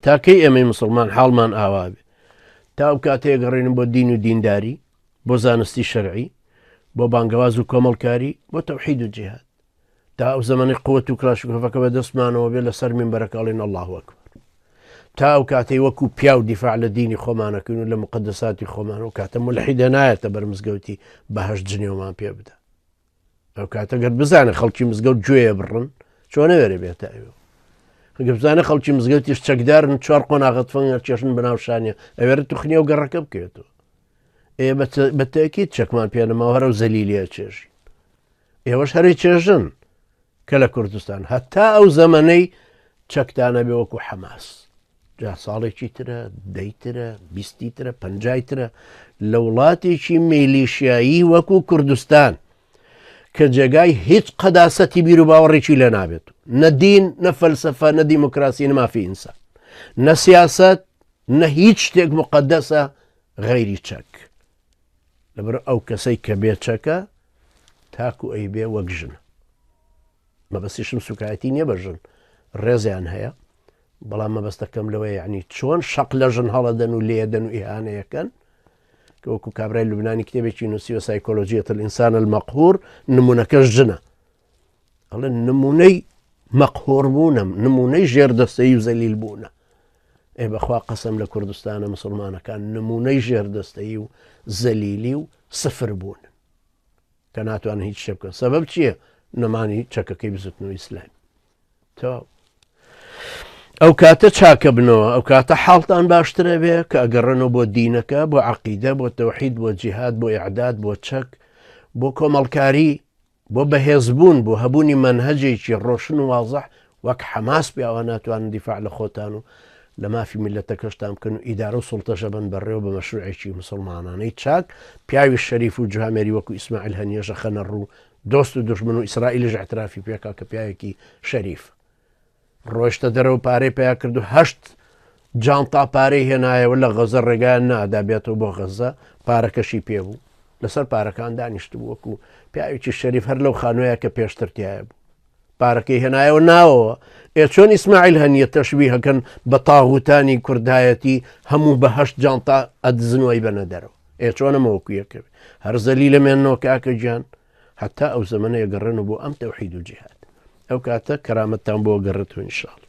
تاکەی ئێمەی مسلمان حاڵمان ئاوا بێ تا ئەو کاتەیە گەڕێنم بۆ دین و دینداری، بۆ زانستی شەرعی، بۆ بانگەواز و کۆمەڵکاری، بۆ تەوحید و جیهاد، تا ئەو زەمانی قووەت و کلاشکۆفەکە بە دەستمانەوە بێ لەسەر مینبەرەکەڵێن الله ئەکبەر، تا ئەو کاتەی وەکو پیا و دیفاع لە دینی خۆمانەکەین و لە مقدساتی خۆمان، و کاتە مولحیدە نایەتە بەر مزگەوتی بەهەشت جنێومان پێ بدە. ئەو کاتە گەر بزانە خەڵکی مزگەوت گوێیە بڕن چۆن نەوێرە بێتە ئەوێ، خەگە بزانە خەڵکی مزگەوتیش چەکدارن، چوار قۆناغت فەنگەر چێشن بەناوشانیە، ئەوێرە توخنیە و گەڕەکە بکەوێتەوە. ئێ بە تەکید چەکمان پێ نەماوە، هەرە و زەلیلیە چێژین، ئێوەش هەرەی چێژن کە لە کوردستان هەتا ئەو زەمەنەی چەکتانە بێ وەکو حەماس، جا ساڵێکی ترە، دەیترە، بیستی ترە، پەنجای ترە لە وڵاتێکی میلیشیایی وەکو کوردستان کە جێگای هیچ قەداسەتی بیر و باوەڕێکی لە نابێت، نە دین، نە فەلسەفە، نە دیموکراسی، نە مافی ئینسان، نە سیاسەت، نە هیچ شتێک مقەدەسە غەیری چەک. لەبەر ئەو کەسەی کە بێ چەکە تاکو ئەی بێ وەک ژنە. مەبەستیشم سوکایەتی نییە بە ژن، ڕێزیان هەیە، بەڵام مەبەستەکەم لەوەی یعنی چۆن شەق لە ژن هەڵەدەن و لێدەن و ئیهانەیەکەن، کە وەکو کابرای لوبنانی کتێبێکی نووسیوە سایکۆلۆجیەت الئینسان المەقهور، نمونەکەش ژنە، ئەڵێن نمونەی مەقهۆربوونم، نمونەی ژێردەستەیی و زەلیل بوونە. ئێ بەخوا قەسەم لە کوردستانە مسلمانەکان نمونەی ژێردەستەیی و زەلیلی و سفر بوون کە ناتوانن هیچ شێ بکەن. سەبەب چییە؟ نەمانی چەکەکەی بزوتنەوەی ئیسلامی. ئەو کاتە چاکە بنەوە، ئەو کاتە حاڵتان باشترە بێ کە ئەگەڕێنەوە بۆ دینەکە، بۆ عەقیدە، بۆ تەوحید، بۆ جیهاد، بۆ ئیعداد، بۆ چەک، بۆ کۆمەڵکاری، بۆ بەهێزبوون، بۆ هەبوونی مەنهەجێکی ڕۆشن و وازەح وەک حەماس بێ، ئەوە ناتوانن دیفاع لە خۆتان و لە مافی میلەتەکەشتان بکەن و ئیدارە و سوڵتەشە بن بەڕێوە بە مەشروعێکی مسلمانانەی چاک. پیاوی شەریف و جوامێری وەکو ئیسماعیل هەنیەشە خەنە ڕوو، دۆست و دوژمن و ئیسرائیلیش اعترافی پێکا کە پیاوێکی شەریف ڕۆیشتە دەرەوە پارەی پیا کرد و 8 جانتا پارەی هێنایەوە لە غەزە ڕێگایان نادا بێتەوە بۆ غەزە، پارەکەشی پێبوو، لەسەر پارەکان دانیشت بوو وەکو پیاوێکی شەریف هەر لەو خانوویە کە پێشترتیایە بوو، پارەکەی هێنایەوە ناوەوە. چۆن ئیسماعیل هەنیە تەشبیه هەکەن بە تاغوتانی کوردایەتی هەموو بە 8 جانتا ئەدزنەوەی بەنە دەرەوە، چۆنەمە وەکویەکە هەر زەلی لە مێنەوە کاکە گیان، هەتا ئەو زەمەنەیە گەڕێنە بۆ ئەم تەوحید و جیهاد. ئەو کاتە کەرامەتتان بۆ گەڕێتەوە ئینشاءڵڵا.